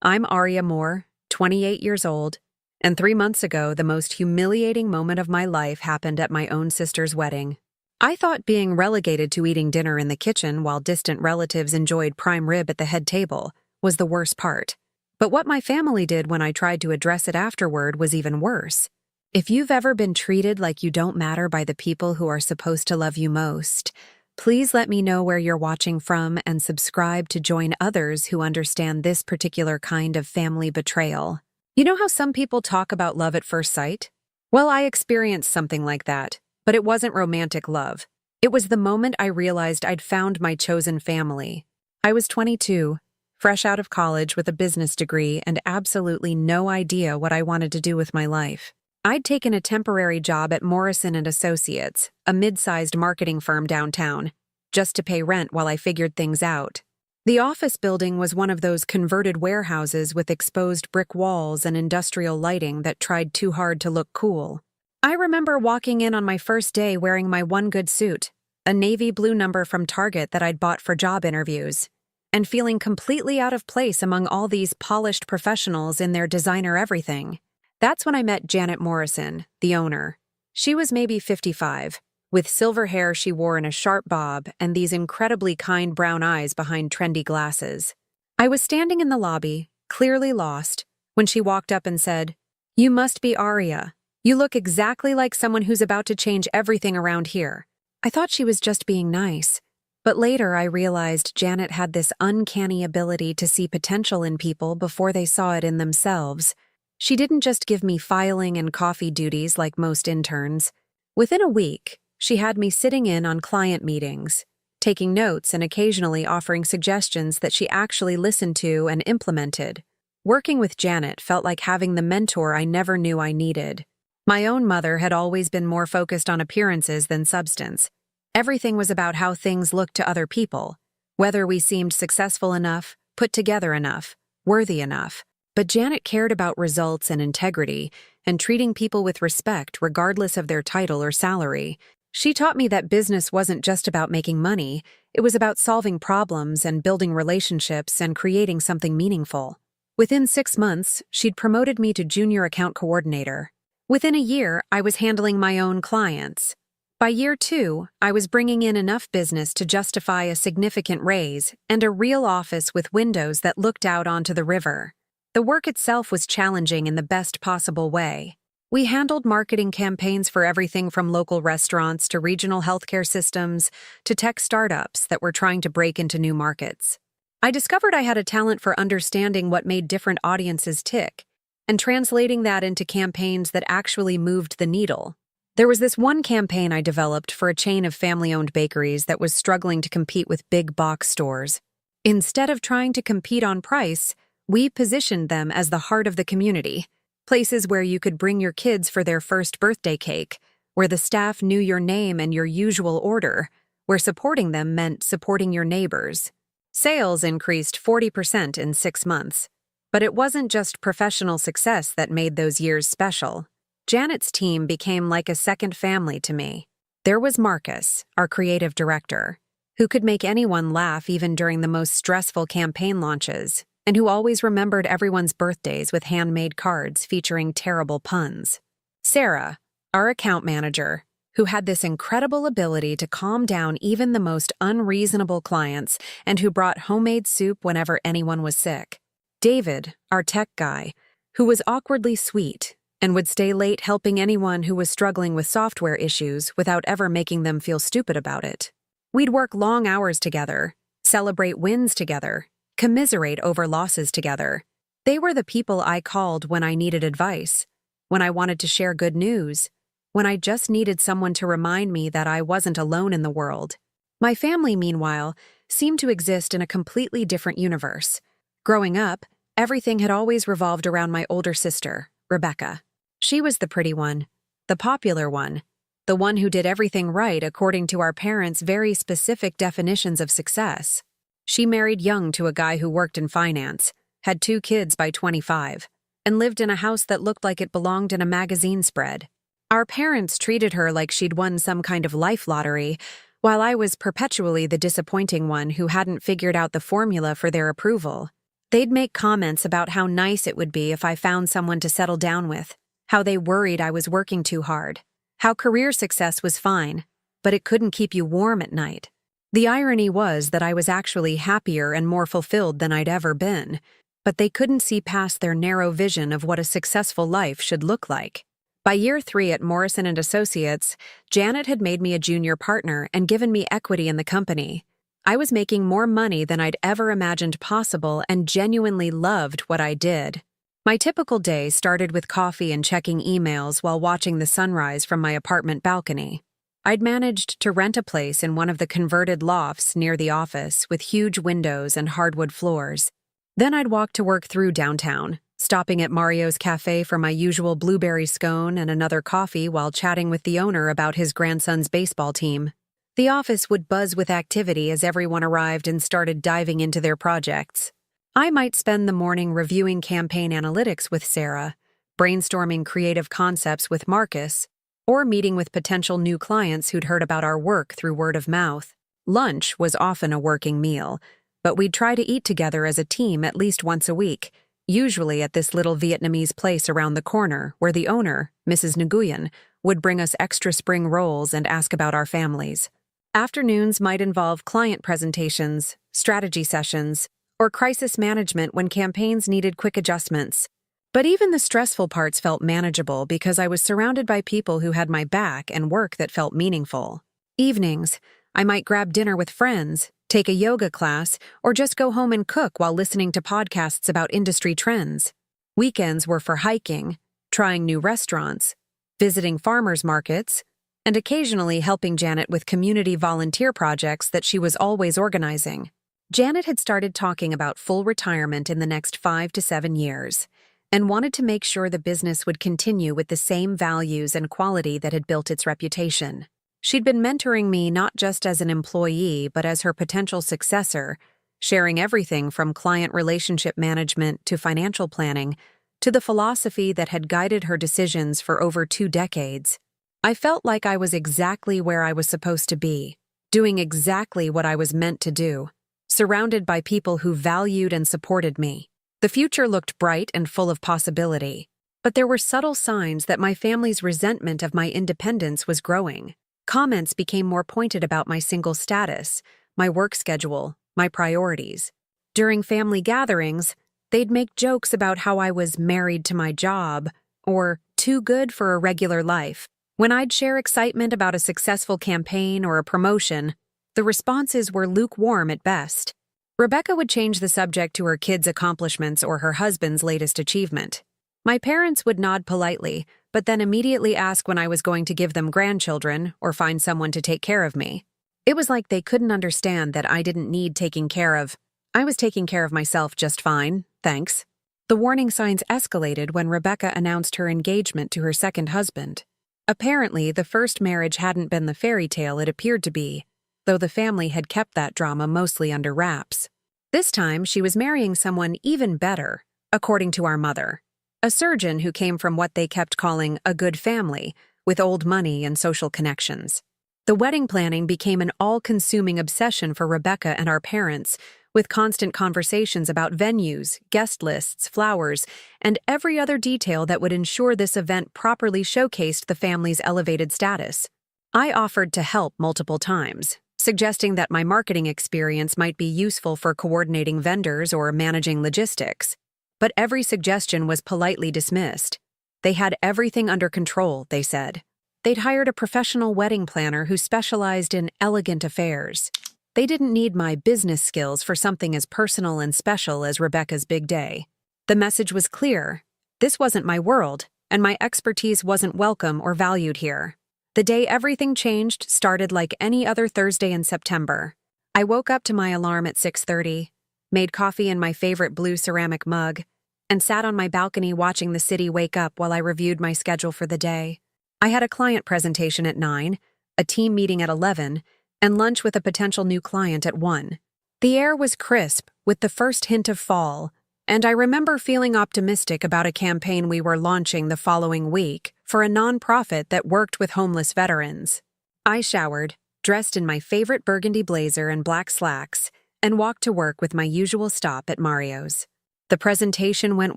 I'm Aria Moore, 28 years old, and 3 months ago, the most humiliating moment of my life happened at my own sister's wedding. I thought being relegated to eating dinner in the kitchen while distant relatives enjoyed prime rib at the head table was the worst part. But what my family did when I tried to address it afterward was even worse. If you've ever been treated like you don't matter by the people who are supposed to love you most, please let me know where you're watching from and subscribe to join others who understand this particular kind of family betrayal. You know how some people talk about love at first sight? Well, I experienced something like that, but it wasn't romantic love. It was the moment I realized I'd found my chosen family. I was 22, fresh out of college with a business degree and absolutely no idea what I wanted to do with my life. I'd taken a temporary job at Morrison & Associates, a mid-sized marketing firm downtown, just to pay rent while I figured things out. The office building was one of those converted warehouses with exposed brick walls and industrial lighting that tried too hard to look cool. I remember walking in on my first day wearing my one good suit, a navy blue number from Target that I'd bought for job interviews, and feeling completely out of place among all these polished professionals in their designer everything. That's when I met Janet Morrison, the owner. She was maybe 55, with silver hair she wore in a sharp bob and these incredibly kind brown eyes behind trendy glasses. I was standing in the lobby, clearly lost, when she walked up and said, "You must be Aria. You look exactly like someone who's about to change everything around here." I thought she was just being nice, but later I realized Janet had this uncanny ability to see potential in people before they saw it in themselves. She didn't just give me filing and coffee duties like most interns. Within a week, she had me sitting in on client meetings, taking notes and occasionally offering suggestions that she actually listened to and implemented. Working with Janet felt like having the mentor I never knew I needed. My own mother had always been more focused on appearances than substance. Everything was about how things looked to other people, whether we seemed successful enough, put together enough, worthy enough. But Janet cared about results and integrity and treating people with respect regardless of their title or salary. She taught me that business wasn't just about making money, it was about solving problems and building relationships and creating something meaningful. Within 6 months, she'd promoted me to junior account coordinator. Within a year, I was handling my own clients. By year 2, I was bringing in enough business to justify a significant raise and a real office with windows that looked out onto the river. The work itself was challenging in the best possible way. We handled marketing campaigns for everything from local restaurants to regional healthcare systems to tech startups that were trying to break into new markets. I discovered I had a talent for understanding what made different audiences tick and translating that into campaigns that actually moved the needle. There was this one campaign I developed for a chain of family-owned bakeries that was struggling to compete with big box stores. Instead of trying to compete on price, we positioned them as the heart of the community, places where you could bring your kids for their first birthday cake, where the staff knew your name and your usual order, where supporting them meant supporting your neighbors. Sales increased 40% in 6 months. But it wasn't just professional success that made those years special. Janet's team became like a second family to me. There was Marcus, our creative director, who could make anyone laugh even during the most stressful campaign launches, and who always remembered everyone's birthdays with handmade cards featuring terrible puns. Sarah, our account manager, who had this incredible ability to calm down even the most unreasonable clients and who brought homemade soup whenever anyone was sick. David, our tech guy, who was awkwardly sweet and would stay late helping anyone who was struggling with software issues without ever making them feel stupid about it. We'd work long hours together, celebrate wins together, commiserate over losses together. They were the people I called when I needed advice, when I wanted to share good news, when I just needed someone to remind me that I wasn't alone in the world. My family, meanwhile, seemed to exist in a completely different universe. Growing up, everything had always revolved around my older sister, Rebecca. She was the pretty one, the popular one, the one who did everything right according to our parents' very specific definitions of success. She married young to a guy who worked in finance, had 2 kids by 25, and lived in a house that looked like it belonged in a magazine spread. Our parents treated her like she'd won some kind of life lottery, while I was perpetually the disappointing one who hadn't figured out the formula for their approval. They'd make comments about how nice it would be if I found someone to settle down with, how they worried I was working too hard, how career success was fine, but it couldn't keep you warm at night. The irony was that I was actually happier and more fulfilled than I'd ever been, but they couldn't see past their narrow vision of what a successful life should look like. By year 3 at Morrison & Associates, Janet had made me a junior partner and given me equity in the company. I was making more money than I'd ever imagined possible and genuinely loved what I did. My typical day started with coffee and checking emails while watching the sunrise from my apartment balcony. I'd managed to rent a place in one of the converted lofts near the office with huge windows and hardwood floors. Then I'd walk to work through downtown, stopping at Mario's Cafe for my usual blueberry scone and another coffee while chatting with the owner about his grandson's baseball team. The office would buzz with activity as everyone arrived and started diving into their projects. I might spend the morning reviewing campaign analytics with Sarah, brainstorming creative concepts with Marcus, or meeting with potential new clients who'd heard about our work through word of mouth. Lunch was often a working meal, but we'd try to eat together as a team at least once a week, usually at this little Vietnamese place around the corner where the owner, Mrs. Nguyen, would bring us extra spring rolls and ask about our families. Afternoons might involve client presentations, strategy sessions, or crisis management when campaigns needed quick adjustments. But even the stressful parts felt manageable because I was surrounded by people who had my back and work that felt meaningful. Evenings, I might grab dinner with friends, take a yoga class, or just go home and cook while listening to podcasts about industry trends. Weekends were for hiking, trying new restaurants, visiting farmers markets, and occasionally helping Janet with community volunteer projects that she was always organizing. Janet had started talking about full retirement in the next 5 to 7 years, and wanted to make sure the business would continue with the same values and quality that had built its reputation. She'd been mentoring me not just as an employee, but as her potential successor, sharing everything from client relationship management to financial planning, to the philosophy that had guided her decisions for over 2 decades. I felt like I was exactly where I was supposed to be, doing exactly what I was meant to do, surrounded by people who valued and supported me. The future looked bright and full of possibility, but there were subtle signs that my family's resentment of my independence was growing. Comments became more pointed about my single status, my work schedule, my priorities. During family gatherings, they'd make jokes about how I was married to my job or too good for a regular life. When I'd share excitement about a successful campaign or a promotion, the responses were lukewarm at best. Rebecca would change the subject to her kids' accomplishments or her husband's latest achievement. My parents would nod politely, but then immediately ask when I was going to give them grandchildren or find someone to take care of me. It was like they couldn't understand that I didn't need taking care of. I was taking care of myself just fine, thanks. The warning signs escalated when Rebecca announced her engagement to her second husband. Apparently, the first marriage hadn't been the fairy tale it appeared to be, though the family had kept that drama mostly under wraps. This time, she was marrying someone even better, according to our mother. A surgeon who came from what they kept calling a good family, with old money and social connections. The wedding planning became an all-consuming obsession for Rebecca and our parents, with constant conversations about venues, guest lists, flowers, and every other detail that would ensure this event properly showcased the family's elevated status. I offered to help multiple times, suggesting that my marketing experience might be useful for coordinating vendors or managing logistics. But every suggestion was politely dismissed. They had everything under control, they said. They'd hired a professional wedding planner who specialized in elegant affairs. They didn't need my business skills for something as personal and special as Rebecca's big day. The message was clear. This wasn't my world, and my expertise wasn't welcome or valued here. The day everything changed started like any other Thursday in September. I woke up to my alarm at 6:30, made coffee in my favorite blue ceramic mug, and sat on my balcony watching the city wake up while I reviewed my schedule for the day. I had a client presentation at 9, a team meeting at 11, and lunch with a potential new client at 1. The air was crisp, with the first hint of fall, and I remember feeling optimistic about a campaign we were launching the following week for a nonprofit that worked with homeless veterans. I showered, dressed in my favorite burgundy blazer and black slacks, and walked to work with my usual stop at Mario's. The presentation went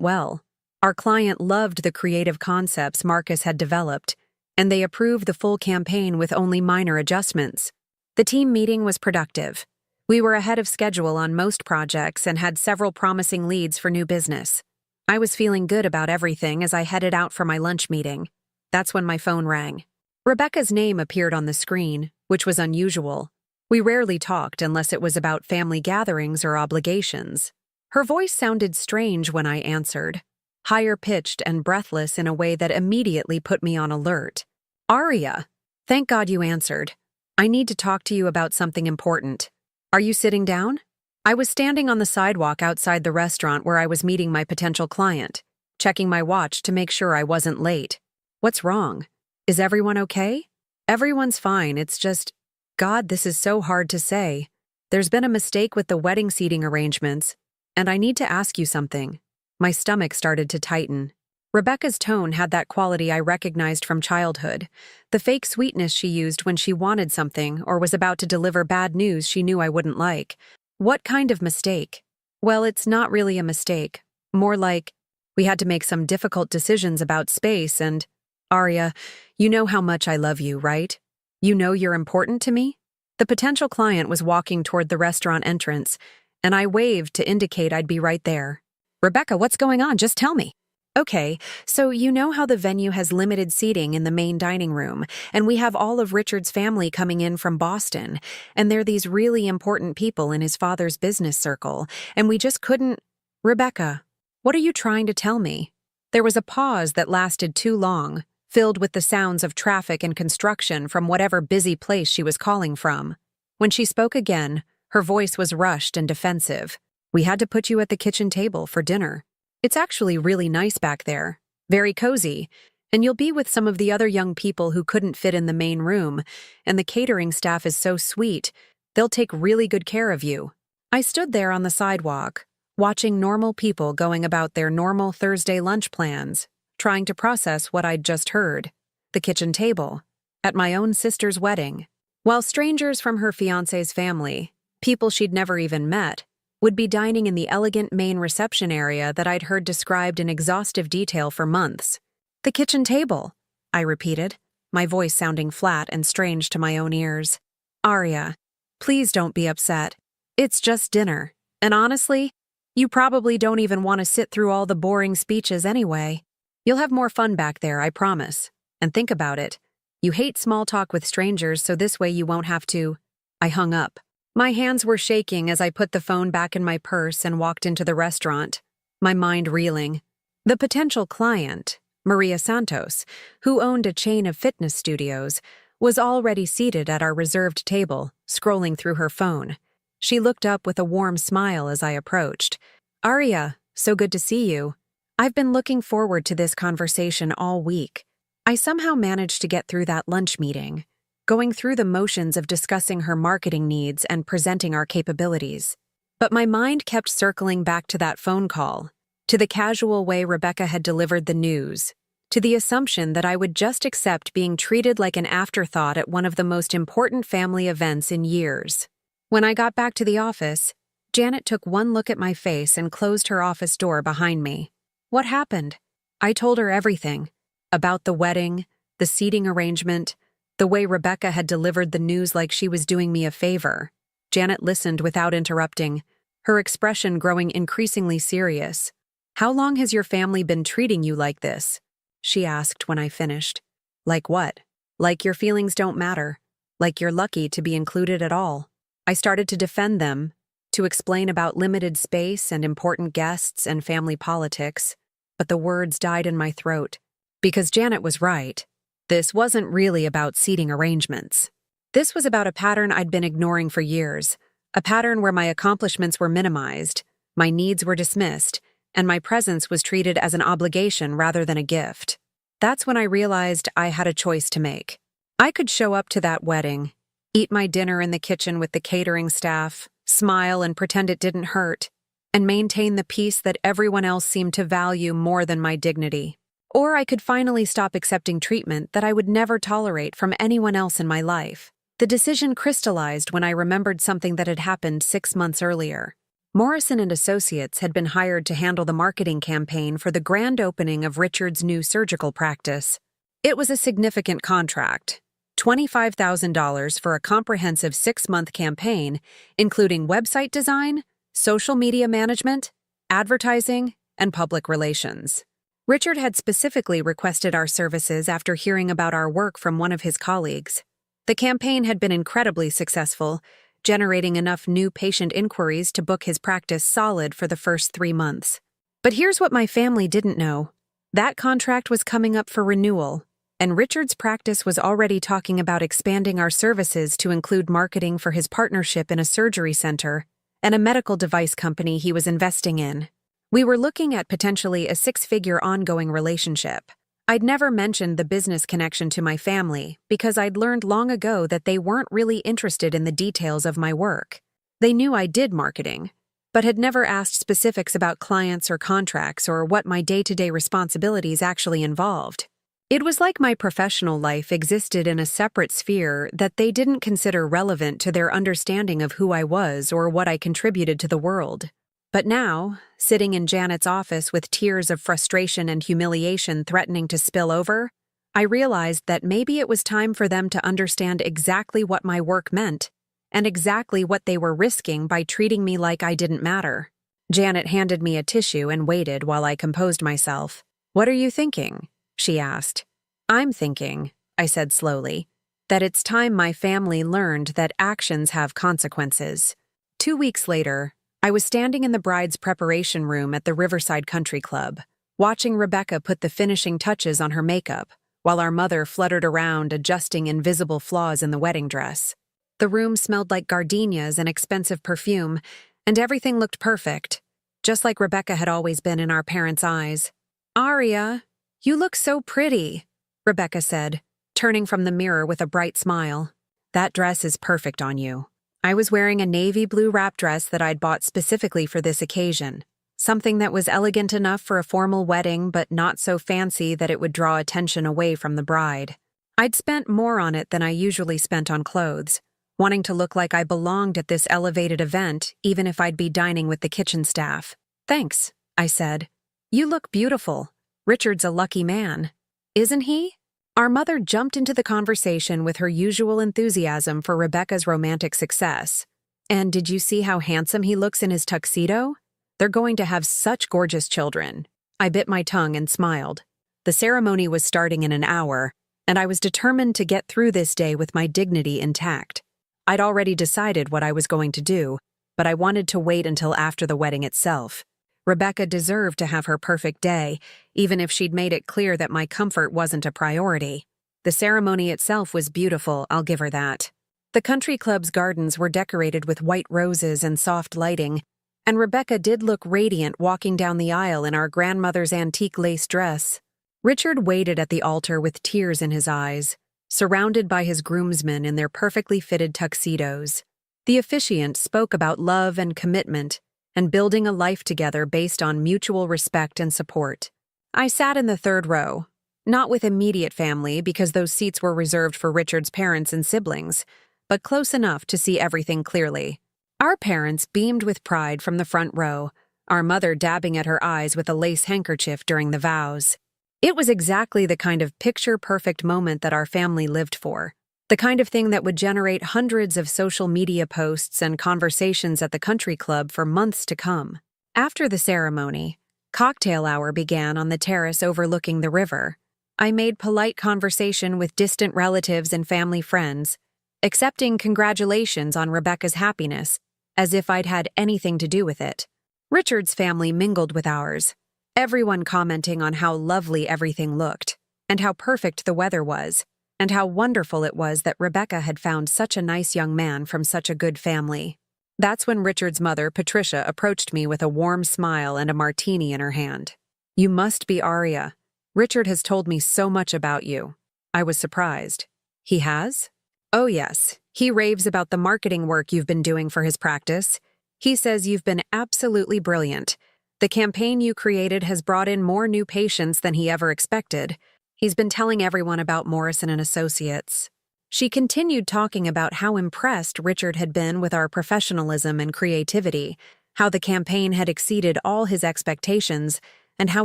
well. Our client loved the creative concepts Marcus had developed, and they approved the full campaign with only minor adjustments. The team meeting was productive. We were ahead of schedule on most projects and had several promising leads for new business. I was feeling good about everything as I headed out for my lunch meeting. That's when my phone rang. Rebecca's name appeared on the screen, which was unusual. We rarely talked unless it was about family gatherings or obligations. Her voice sounded strange when I answered, higher-pitched and breathless in a way that immediately put me on alert. "Aria, thank God you answered. I need to talk to you about something important. Are you sitting down?" I was standing on the sidewalk outside the restaurant where I was meeting my potential client, checking my watch to make sure I wasn't late. "What's wrong? Is everyone okay?" "Everyone's fine, it's just, God, this is so hard to say. There's been a mistake with the wedding seating arrangements, and I need to ask you something." My stomach started to tighten. Rebecca's tone had that quality I recognized from childhood, the fake sweetness she used when she wanted something or was about to deliver bad news she knew I wouldn't like. "What kind of mistake?" "Well, it's not really a mistake. More like, we had to make some difficult decisions about space and, Aria, you know how much I love you, right? You know you're important to me?" The potential client was walking toward the restaurant entrance, and I waved to indicate I'd be right there. "Rebecca, what's going on? Just tell me." "Okay, so you know how the venue has limited seating in the main dining room, and we have all of Richard's family coming in from Boston, and they're these really important people in his father's business circle, and we just couldn't—" "Rebecca, what are you trying to tell me?" There was a pause that lasted too long, filled with the sounds of traffic and construction from whatever busy place she was calling from. When she spoke again, her voice was rushed and defensive. "We had to put you at the kitchen table for dinner. It's actually really nice back there, very cozy, and you'll be with some of the other young people who couldn't fit in the main room, and the catering staff is so sweet, they'll take really good care of you." I stood there on the sidewalk, watching normal people going about their normal Thursday lunch plans, trying to process what I'd just heard. The kitchen table, at my own sister's wedding, while strangers from her fiancé's family, people she'd never even met, would be dining in the elegant main reception area that I'd heard described in exhaustive detail for months. "The kitchen table," I repeated, my voice sounding flat and strange to my own ears. "Aria, please don't be upset. It's just dinner, and honestly, you probably don't even want to sit through all the boring speeches anyway. You'll have more fun back there, I promise. And think about it. You hate small talk with strangers, so this way you won't have to—" I hung up. My hands were shaking as I put the phone back in my purse and walked into the restaurant, my mind reeling. The potential client, Maria Santos, who owned a chain of fitness studios, was already seated at our reserved table, scrolling through her phone. She looked up with a warm smile as I approached. "Aria, so good to see you. I've been looking forward to this conversation all week." I somehow managed to get through that lunch meeting, going through the motions of discussing her marketing needs and presenting our capabilities. But my mind kept circling back to that phone call, to the casual way Rebecca had delivered the news, to the assumption that I would just accept being treated like an afterthought at one of the most important family events in years. When I got back to the office, Janet took one look at my face and closed her office door behind me. "What happened?" I told her everything, about the wedding, the seating arrangement, the way Rebecca had delivered the news like she was doing me a favor. Janet listened without interrupting, her expression growing increasingly serious. "How long has your family been treating you like this?" she asked when I finished. "Like what?" "Like your feelings don't matter. Like you're lucky to be included at all." I started to defend them, to explain about limited space and important guests and family politics, but the words died in my throat. Because Janet was right. This wasn't really about seating arrangements. This was about a pattern I'd been ignoring for years, a pattern where my accomplishments were minimized, my needs were dismissed, and my presence was treated as an obligation rather than a gift. That's when I realized I had a choice to make. I could show up to that wedding, eat my dinner in the kitchen with the catering staff, smile and pretend it didn't hurt, and maintain the peace that everyone else seemed to value more than my dignity. Or I could finally stop accepting treatment that I would never tolerate from anyone else in my life. The decision crystallized when I remembered something that had happened 6 months earlier. Morrison and Associates had been hired to handle the marketing campaign for the grand opening of Richard's new surgical practice. It was a significant contract, $25,000 for a comprehensive 6-month campaign, including website design, social media management, advertising, and public relations. Richard had specifically requested our services after hearing about our work from one of his colleagues. The campaign had been incredibly successful, generating enough new patient inquiries to book his practice solid for the first 3 months. But here's what my family didn't know. That contract was coming up for renewal, and Richard's practice was already talking about expanding our services to include marketing for his partnership in a surgery center and a medical device company he was investing in. We were looking at potentially a 6-figure ongoing relationship. I'd never mentioned the business connection to my family because I'd learned long ago that they weren't really interested in the details of my work. They knew I did marketing, but had never asked specifics about clients or contracts or what my day-to-day responsibilities actually involved. It was like my professional life existed in a separate sphere that they didn't consider relevant to their understanding of who I was or what I contributed to the world. But now, sitting in Janet's office with tears of frustration and humiliation threatening to spill over, I realized that maybe it was time for them to understand exactly what my work meant and exactly what they were risking by treating me like I didn't matter. Janet handed me a tissue and waited while I composed myself. "What are you thinking?" she asked. "I'm thinking," I said slowly, "that it's time my family learned that actions have consequences." 2 weeks later, I was standing in the bride's preparation room at the Riverside Country Club, watching Rebecca put the finishing touches on her makeup, while our mother fluttered around adjusting invisible flaws in the wedding dress. The room smelled like gardenias and expensive perfume, and everything looked perfect, just like Rebecca had always been in our parents' eyes. "Aria, you look so pretty," Rebecca said, turning from the mirror with a bright smile. "That dress is perfect on you." I was wearing a navy blue wrap dress that I'd bought specifically for this occasion, something that was elegant enough for a formal wedding but not so fancy that it would draw attention away from the bride. I'd spent more on it than I usually spent on clothes, wanting to look like I belonged at this elevated event even if I'd be dining with the kitchen staff. "Thanks," I said. "You look beautiful. Richard's a lucky man. Isn't he?" Our mother jumped into the conversation with her usual enthusiasm for Rebecca's romantic success. "And did you see how handsome he looks in his tuxedo? They're going to have such gorgeous children." I bit my tongue and smiled. The ceremony was starting in an hour, and I was determined to get through this day with my dignity intact. I'd already decided what I was going to do, but I wanted to wait until after the wedding itself. Rebecca deserved to have her perfect day, even if she'd made it clear that my comfort wasn't a priority. The ceremony itself was beautiful, I'll give her that. The country club's gardens were decorated with white roses and soft lighting, and Rebecca did look radiant walking down the aisle in our grandmother's antique lace dress. Richard waited at the altar with tears in his eyes, surrounded by his groomsmen in their perfectly fitted tuxedos. The officiant spoke about love and commitment, and building a life together based on mutual respect and support. I sat in the 3rd row, not with immediate family because those seats were reserved for Richard's parents and siblings, but close enough to see everything clearly. Our parents beamed with pride from the front row, our mother dabbing at her eyes with a lace handkerchief during the vows. It was exactly the kind of picture-perfect moment that our family lived for. The kind of thing that would generate hundreds of social media posts and conversations at the country club for months to come. After the ceremony, cocktail hour began on the terrace overlooking the river. I made polite conversation with distant relatives and family friends, accepting congratulations on Rebecca's happiness, as if I'd had anything to do with it. Richard's family mingled with ours, everyone commenting on how lovely everything looked, and how perfect the weather was, and how wonderful it was that Rebecca had found such a nice young man from such a good family. That's when Richard's mother, Patricia, approached me with a warm smile and a martini in her hand. "You must be Aria. Richard has told me so much about you." I was surprised. "He has?" "Oh yes. He raves about the marketing work you've been doing for his practice. He says you've been absolutely brilliant. The campaign you created has brought in more new patients than he ever expected. He's been telling everyone about Morrison and Associates." She continued talking about how impressed Richard had been with our professionalism and creativity, how the campaign had exceeded all his expectations, and how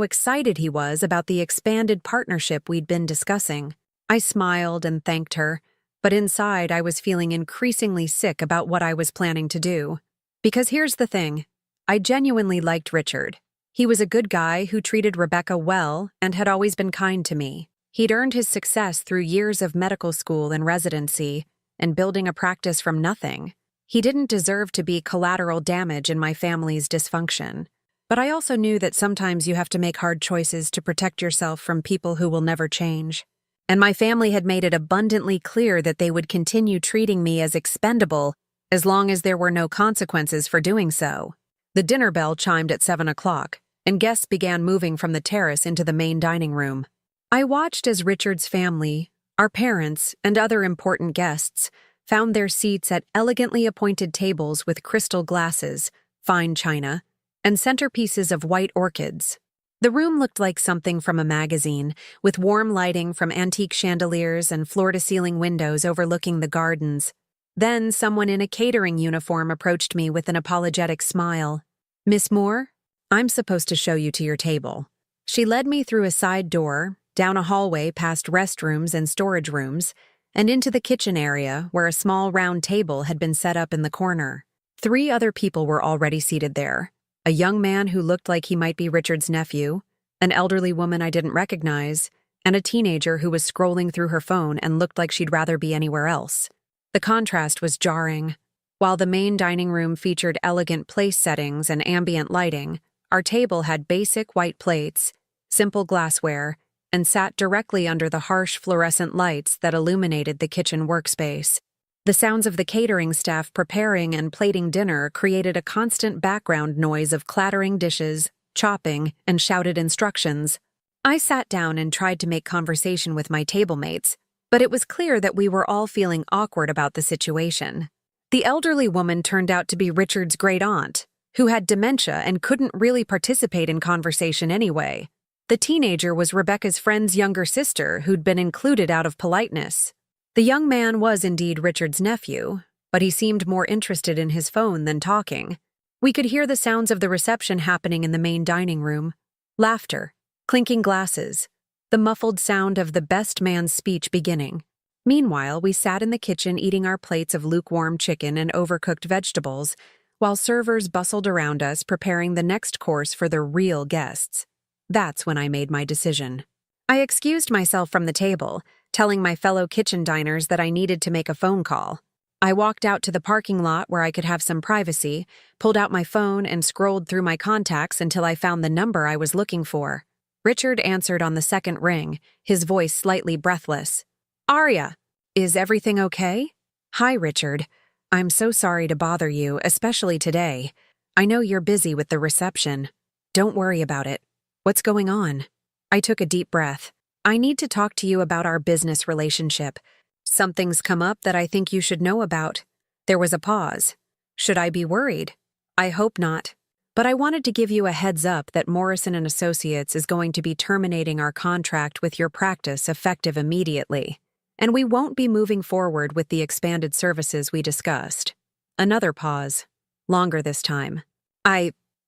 excited he was about the expanded partnership we'd been discussing. I smiled and thanked her, but inside I was feeling increasingly sick about what I was planning to do. Because here's the thing, I genuinely liked Richard. He was a good guy who treated Rebecca well and had always been kind to me. He'd earned his success through years of medical school and residency, and building a practice from nothing. He didn't deserve to be collateral damage in my family's dysfunction. But I also knew that sometimes you have to make hard choices to protect yourself from people who will never change. And my family had made it abundantly clear that they would continue treating me as expendable as long as there were no consequences for doing so. The dinner bell chimed at 7 o'clock, and guests began moving from the terrace into the main dining room. I watched as Richard's family, our parents, and other important guests found their seats at elegantly appointed tables with crystal glasses, fine china, and centerpieces of white orchids. The room looked like something from a magazine, with warm lighting from antique chandeliers and floor-to-ceiling windows overlooking the gardens. Then someone in a catering uniform approached me with an apologetic smile. "Miss Moore, I'm supposed to show you to your table." She led me through a side door, down a hallway past restrooms and storage rooms, and into the kitchen area where a small round table had been set up in the corner. 3 other people were already seated there. A young man who looked like he might be Richard's nephew, an elderly woman I didn't recognize, and a teenager who was scrolling through her phone and looked like she'd rather be anywhere else. The contrast was jarring. While the main dining room featured elegant place settings and ambient lighting, our table had basic white plates, simple glassware, and sat directly under the harsh fluorescent lights that illuminated the kitchen workspace. The sounds of the catering staff preparing and plating dinner created a constant background noise of clattering dishes, chopping, and shouted instructions. I sat down and tried to make conversation with my table mates, but it was clear that we were all feeling awkward about the situation. The elderly woman turned out to be Richard's great-aunt, who had dementia and couldn't really participate in conversation anyway. The teenager was Rebecca's friend's younger sister who'd been included out of politeness. The young man was indeed Richard's nephew, but he seemed more interested in his phone than talking. We could hear the sounds of the reception happening in the main dining room. Laughter, clinking glasses, the muffled sound of the best man's speech beginning. Meanwhile, we sat in the kitchen eating our plates of lukewarm chicken and overcooked vegetables, while servers bustled around us preparing the next course for the real guests. That's when I made my decision. I excused myself from the table, telling my fellow kitchen diners that I needed to make a phone call. I walked out to the parking lot where I could have some privacy, pulled out my phone and scrolled through my contacts until I found the number I was looking for. Richard answered on the second ring, his voice slightly breathless. "Arya, is everything okay?" "Hi, Richard. I'm so sorry to bother you, especially today. I know you're busy with the reception. Don't worry about it. What's going on?" I took a deep breath. "I need to talk to you about our business relationship. Something's come up that I think you should know about." There was a pause. Should I be worried? I hope not. But I wanted to give you a heads up that Morrison & Associates is going to be terminating our contract with your practice effective immediately. And we won't be moving forward with the expanded services we discussed. Another pause. Longer this time.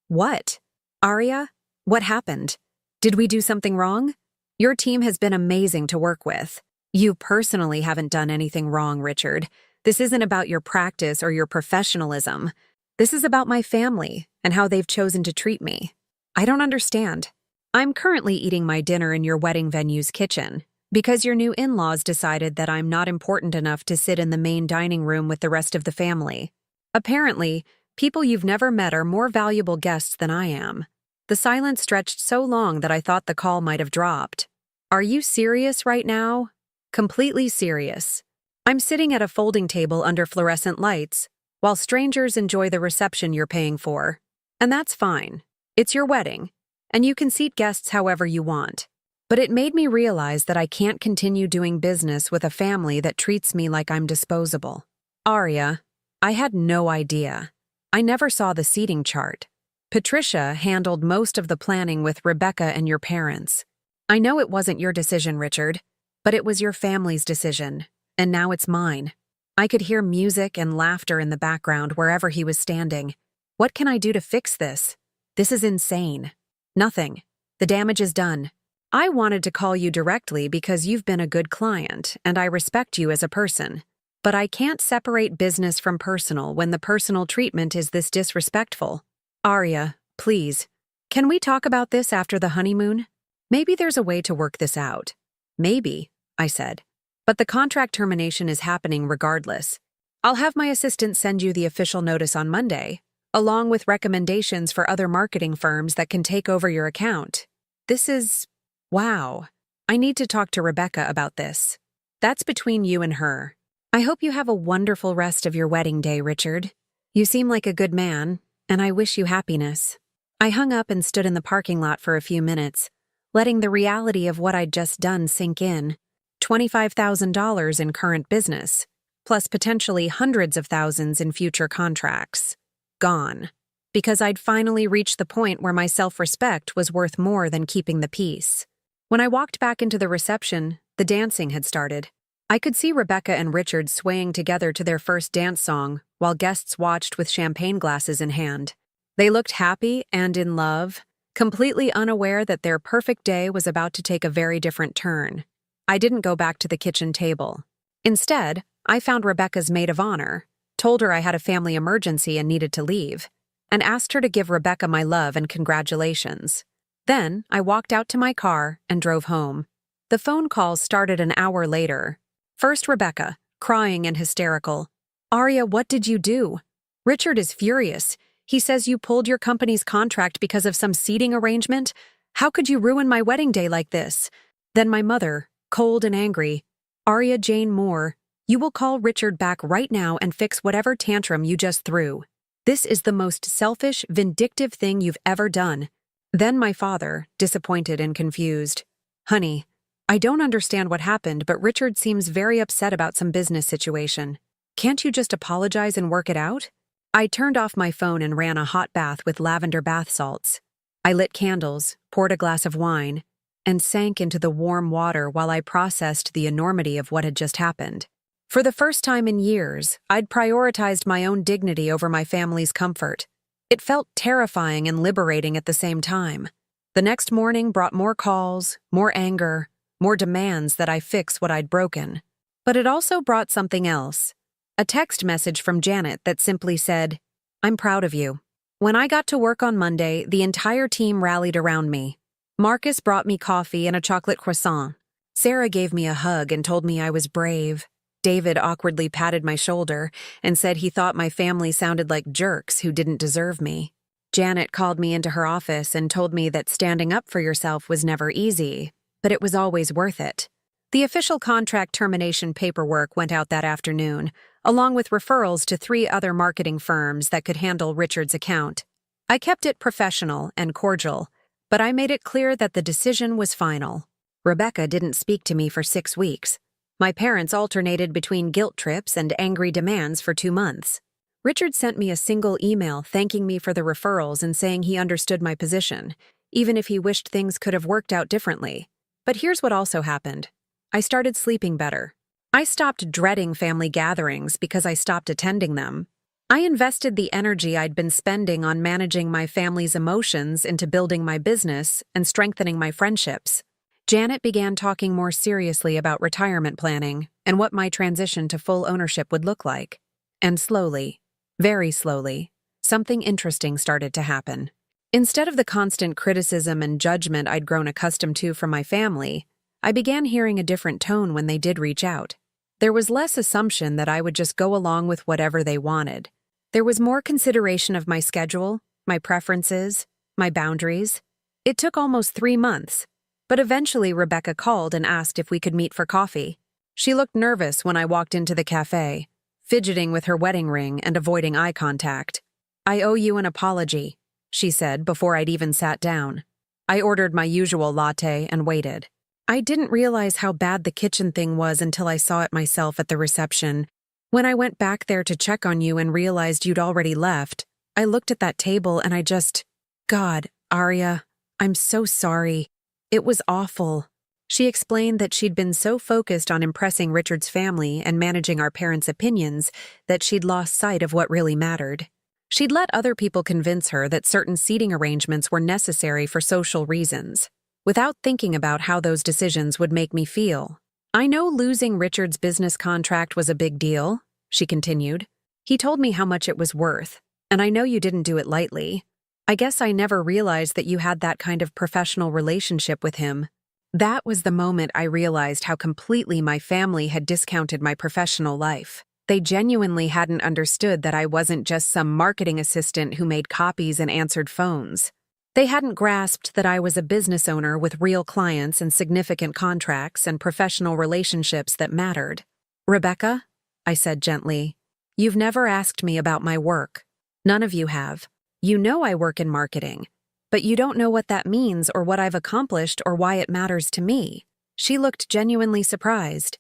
What? Arya? What happened? Did we do something wrong? Your team has been amazing to work with. You personally haven't done anything wrong, Richard. This isn't about your practice or your professionalism. This is about my family and how they've chosen to treat me. I don't understand. I'm currently eating my dinner in your wedding venue's kitchen because your new in-laws decided that I'm not important enough to sit in the main dining room with the rest of the family. Apparently, people you've never met are more valuable guests than I am. The silence stretched so long that I thought the call might have dropped. Are you serious right now? Completely serious. I'm sitting at a folding table under fluorescent lights, while strangers enjoy the reception you're paying for. And that's fine. It's your wedding, and you can seat guests however you want. But it made me realize that I can't continue doing business with a family that treats me like I'm disposable. Arya, I had no idea. I never saw the seating chart. Patricia handled most of the planning with Rebecca and your parents. I know it wasn't your decision, Richard, but it was your family's decision, and now it's mine. I could hear music and laughter in the background wherever he was standing. What can I do to fix this? This is insane. Nothing. The damage is done. I wanted to call you directly because you've been a good client and I respect you as a person. But I can't separate business from personal when the personal treatment is this disrespectful. Arya, please. Can we talk about this after the honeymoon? Maybe there's a way to work this out. Maybe, I said. But the contract termination is happening regardless. I'll have my assistant send you the official notice on Monday, along with recommendations for other marketing firms that can take over your account. This is... wow. I need to talk to Rebecca about this. That's between you and her. I hope you have a wonderful rest of your wedding day, Richard. You seem like a good man, and I wish you happiness. I hung up and stood in the parking lot for a few minutes, letting the reality of what I'd just done sink in. $25,000 in current business, plus potentially hundreds of thousands in future contracts. Gone. Because I'd finally reached the point where my self-respect was worth more than keeping the peace. When I walked back into the reception, the dancing had started. I could see Rebecca and Richard swaying together to their first dance song, while guests watched with champagne glasses in hand. They looked happy and in love, completely unaware that their perfect day was about to take a very different turn. I didn't go back to the kitchen table. Instead, I found Rebecca's maid of honor, told her I had a family emergency and needed to leave, and asked her to give Rebecca my love and congratulations. Then, I walked out to my car and drove home. The phone calls started an hour later. First Rebecca, crying and hysterical. Arya, what did you do? Richard is furious. He says you pulled your company's contract because of some seating arrangement. How could you ruin my wedding day like this? Then my mother, cold and angry. Arya Jane Moore, you will call Richard back right now and fix whatever tantrum you just threw. This is the most selfish, vindictive thing you've ever done. Then my father, disappointed and confused. Honey, I don't understand what happened, but Richard seems very upset about some business situation. Can't you just apologize and work it out? I turned off my phone and ran a hot bath with lavender bath salts. I lit candles, poured a glass of wine, and sank into the warm water while I processed the enormity of what had just happened. For the first time in years, I'd prioritized my own dignity over my family's comfort. It felt terrifying and liberating at the same time. The next morning brought more calls, more anger, more demands that I fix what I'd broken. But it also brought something else. A text message from Janet that simply said, I'm proud of you. When I got to work on Monday, the entire team rallied around me. Marcus brought me coffee and a chocolate croissant. Sarah gave me a hug and told me I was brave. David awkwardly patted my shoulder and said he thought my family sounded like jerks who didn't deserve me. Janet called me into her office and told me that standing up for yourself was never easy, but it was always worth it. The official contract termination paperwork went out that afternoon, along with referrals to 3 other marketing firms that could handle Richard's account. I kept it professional and cordial, but I made it clear that the decision was final. Rebecca didn't speak to me for 6 weeks. My parents alternated between guilt trips and angry demands for 2 months. Richard sent me a single email thanking me for the referrals and saying he understood my position, even if he wished things could have worked out differently. But here's what also happened. I started sleeping better. I stopped dreading family gatherings because I stopped attending them. I invested the energy I'd been spending on managing my family's emotions into building my business and strengthening my friendships. Janet began talking more seriously about retirement planning and what my transition to full ownership would look like. And slowly, very slowly, something interesting started to happen. Instead of the constant criticism and judgment I'd grown accustomed to from my family, I began hearing a different tone when they did reach out. There was less assumption that I would just go along with whatever they wanted. There was more consideration of my schedule, my preferences, my boundaries. It took almost 3 months, but eventually Rebecca called and asked if we could meet for coffee. She looked nervous when I walked into the cafe, fidgeting with her wedding ring and avoiding eye contact. I owe you an apology, she said before I'd even sat down. I ordered my usual latte and waited. I didn't realize how bad the kitchen thing was until I saw it myself at the reception. When I went back there to check on you and realized you'd already left, I looked at that table and God, Arya, I'm so sorry. It was awful. She explained that she'd been so focused on impressing Richard's family and managing our parents' opinions that she'd lost sight of what really mattered. She'd let other people convince her that certain seating arrangements were necessary for social reasons, without thinking about how those decisions would make me feel. I know losing Richard's business contract was a big deal, she continued. He told me how much it was worth, and I know you didn't do it lightly. I guess I never realized that you had that kind of professional relationship with him. That was the moment I realized how completely my family had discounted my professional life. They genuinely hadn't understood that I wasn't just some marketing assistant who made copies and answered phones. They hadn't grasped that I was a business owner with real clients and significant contracts and professional relationships that mattered. "Rebecca," I said gently, "you've never asked me about my work. None of you have. You know I work in marketing, but you don't know what that means or what I've accomplished or why it matters to me." She looked genuinely surprised.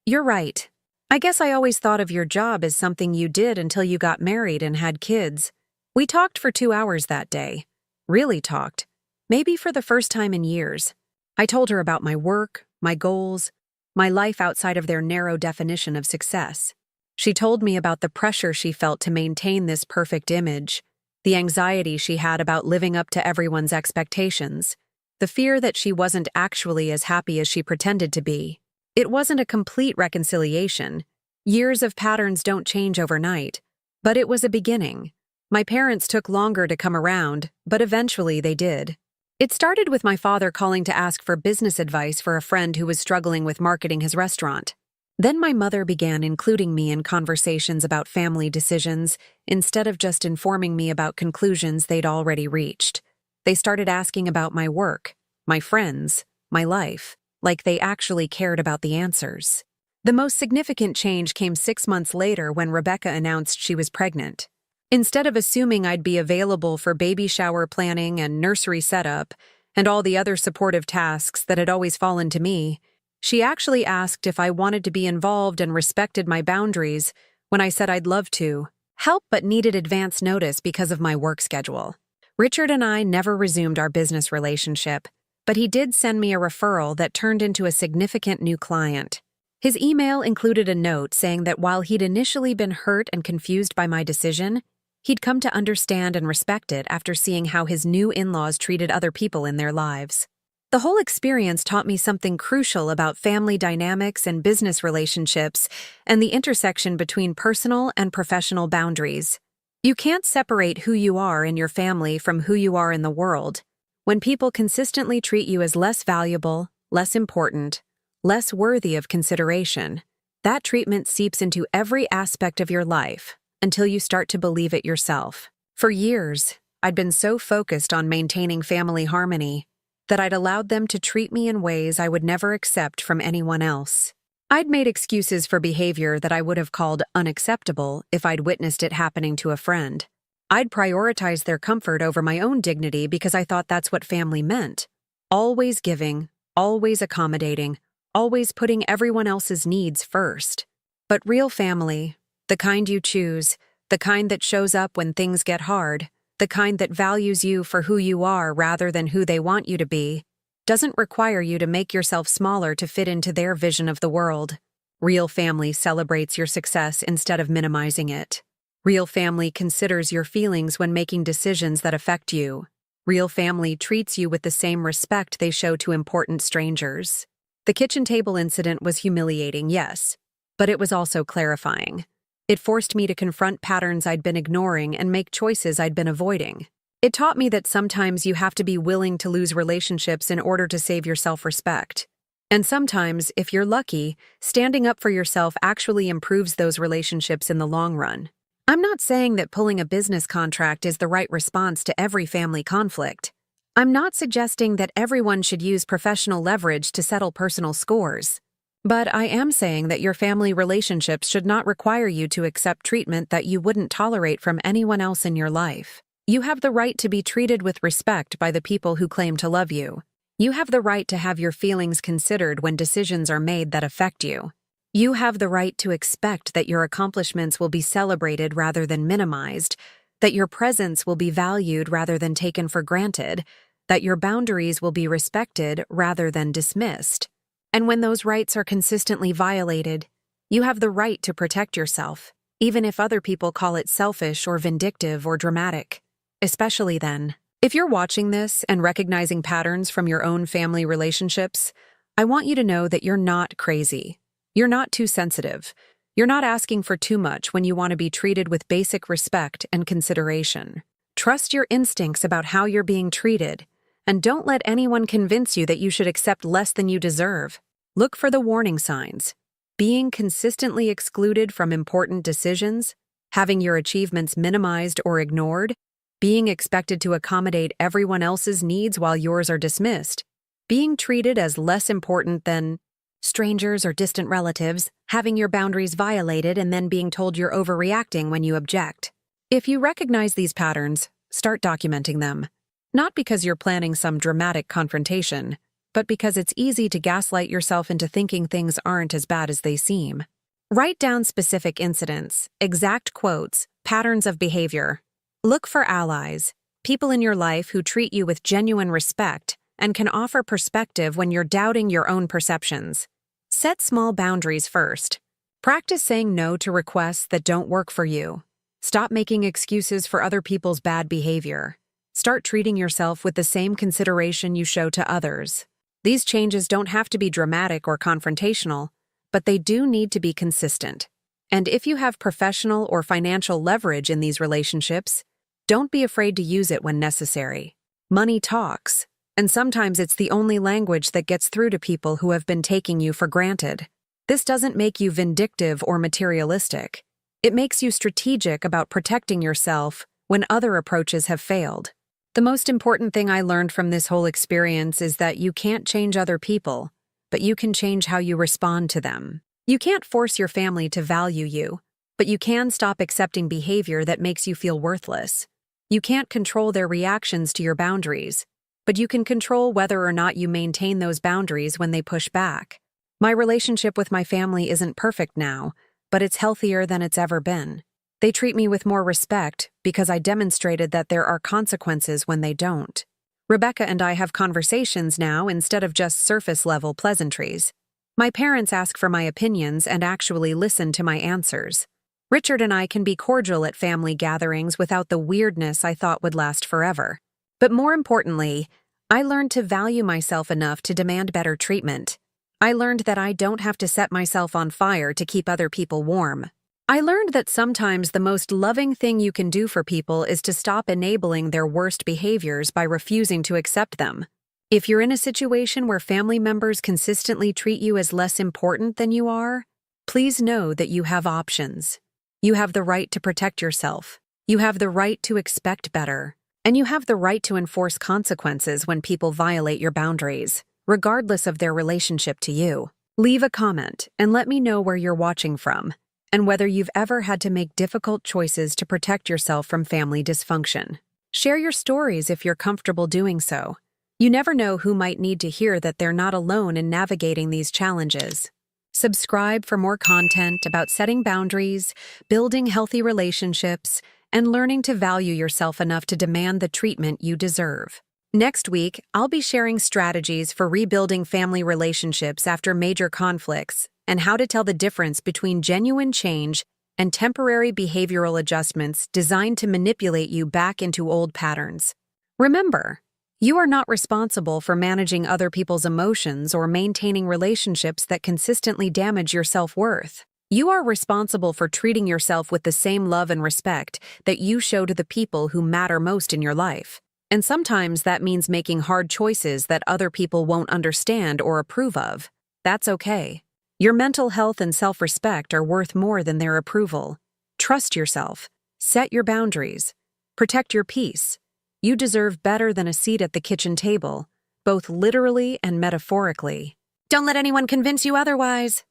You're right. I guess I always thought of your job as something you did until you got married and had kids. We talked for 2 hours that day. Really talked. Maybe for the first time in years. I told her about my work, my goals, my life outside of their narrow definition of success. She told me about the pressure she felt to maintain this perfect image, the anxiety she had about living up to everyone's expectations, the fear that she wasn't actually as happy as she pretended to be. It wasn't a complete reconciliation. Years of patterns don't change overnight, but it was a beginning. My parents took longer to come around, but eventually they did. It started with my father calling to ask for business advice for a friend who was struggling with marketing his restaurant. Then my mother began including me in conversations about family decisions instead of just informing me about conclusions they'd already reached. They started asking about my work, my friends, my life, like they actually cared about the answers. The most significant change came 6 months later when Rebecca announced she was pregnant. Instead of assuming I'd be available for baby shower planning and nursery setup and all the other supportive tasks that had always fallen to me, she actually asked if I wanted to be involved and respected my boundaries when I said I'd love to help but needed advance notice because of my work schedule. Richard and I never resumed our business relationship, but he did send me a referral that turned into a significant new client. His email included a note saying that while he'd initially been hurt and confused by my decision, he'd come to understand and respect it after seeing how his new in-laws treated other people in their lives. The whole experience taught me something crucial about family dynamics and business relationships and the intersection between personal and professional boundaries. You can't separate who you are in your family from who you are in the world. When people consistently treat you as less valuable, less important, less worthy of consideration, that treatment seeps into every aspect of your life until you start to believe it yourself. For years, I'd been so focused on maintaining family harmony that I'd allowed them to treat me in ways I would never accept from anyone else. I'd made excuses for behavior that I would have called unacceptable if I'd witnessed it happening to a friend. I'd prioritize their comfort over my own dignity because I thought that's what family meant. Always giving, always accommodating, always putting everyone else's needs first. But real family, the kind you choose, the kind that shows up when things get hard, the kind that values you for who you are rather than who they want you to be, doesn't require you to make yourself smaller to fit into their vision of the world. Real family celebrates your success instead of minimizing it. Real family considers your feelings when making decisions that affect you. Real family treats you with the same respect they show to important strangers. The kitchen table incident was humiliating, yes, but it was also clarifying. It forced me to confront patterns I'd been ignoring and make choices I'd been avoiding. It taught me that sometimes you have to be willing to lose relationships in order to save your self-respect. And sometimes, if you're lucky, standing up for yourself actually improves those relationships in the long run. I'm not saying that pulling a business contract is the right response to every family conflict. I'm not suggesting that everyone should use professional leverage to settle personal scores. But I am saying that your family relationships should not require you to accept treatment that you wouldn't tolerate from anyone else in your life. You have the right to be treated with respect by the people who claim to love you. You have the right to have your feelings considered when decisions are made that affect you. You have the right to expect that your accomplishments will be celebrated rather than minimized, that your presence will be valued rather than taken for granted, that your boundaries will be respected rather than dismissed. And when those rights are consistently violated, you have the right to protect yourself. even if other people call it selfish or vindictive or dramatic. Especially then. If you're watching this and recognizing patterns from your own family relationships, I want you to know that you're not crazy. You're not too sensitive. You're not asking for too much when you want to be treated with basic respect and consideration. Trust your instincts about how you're being treated, and don't let anyone convince you that you should accept less than you deserve. Look for the warning signs. Being consistently excluded from important decisions, having your achievements minimized or ignored, being expected to accommodate everyone else's needs while yours are dismissed, being treated as less important than strangers or distant relatives, having your boundaries violated and then being told you're overreacting when you object. If you recognize these patterns, start documenting them. Not because you're planning some dramatic confrontation, but because it's easy to gaslight yourself into thinking things aren't as bad as they seem. Write down specific incidents, exact quotes, patterns of behavior. Look for allies, people in your life who treat you with genuine respect and can offer perspective when you're doubting your own perceptions. Set small boundaries first. Practice saying no to requests that don't work for you. Stop making excuses for other people's bad behavior. Start treating yourself with the same consideration you show to others. These changes don't have to be dramatic or confrontational, but they do need to be consistent. And if you have professional or financial leverage in these relationships, don't be afraid to use it when necessary. Money talks, and sometimes it's the only language that gets through to people who have been taking you for granted. This doesn't make you vindictive or materialistic. It makes you strategic about protecting yourself when other approaches have failed. The most important thing I learned from this whole experience is that you can't change other people, but you can change how you respond to them. You can't force your family to value you, but you can stop accepting behavior that makes you feel worthless. You can't control their reactions to your boundaries, but you can control whether or not you maintain those boundaries when they push back. My relationship with my family isn't perfect now, but it's healthier than it's ever been. They treat me with more respect because I demonstrated that there are consequences when they don't. Rebecca and I have conversations now instead of just surface-level pleasantries. My parents ask for my opinions and actually listen to my answers. Richard and I can be cordial at family gatherings without the weirdness I thought would last forever. But more importantly, I learned to value myself enough to demand better treatment. I learned that I don't have to set myself on fire to keep other people warm. I learned that sometimes the most loving thing you can do for people is to stop enabling their worst behaviors by refusing to accept them. If you're in a situation where family members consistently treat you as less important than you are, please know that you have options. You have the right to protect yourself. You have the right to expect better. And you have the right to enforce consequences when people violate your boundaries, regardless of their relationship to you. Leave a comment and let me know where you're watching from, and whether you've ever had to make difficult choices to protect yourself from family dysfunction. Share your stories if you're comfortable doing so. You never know who might need to hear that they're not alone in navigating these challenges. Subscribe for more content about setting boundaries, building healthy relationships, and learning to value yourself enough to demand the treatment you deserve. Next week, I'll be sharing strategies for rebuilding family relationships after major conflicts and how to tell the difference between genuine change and temporary behavioral adjustments designed to manipulate you back into old patterns. Remember, you are not responsible for managing other people's emotions or maintaining relationships that consistently damage your self-worth. You are responsible for treating yourself with the same love and respect that you show to the people who matter most in your life. And sometimes that means making hard choices that other people won't understand or approve of. That's okay. Your mental health and self-respect are worth more than their approval. Trust yourself. Set your boundaries. Protect your peace. You deserve better than a seat at the kitchen table, both literally and metaphorically. Don't let anyone convince you otherwise.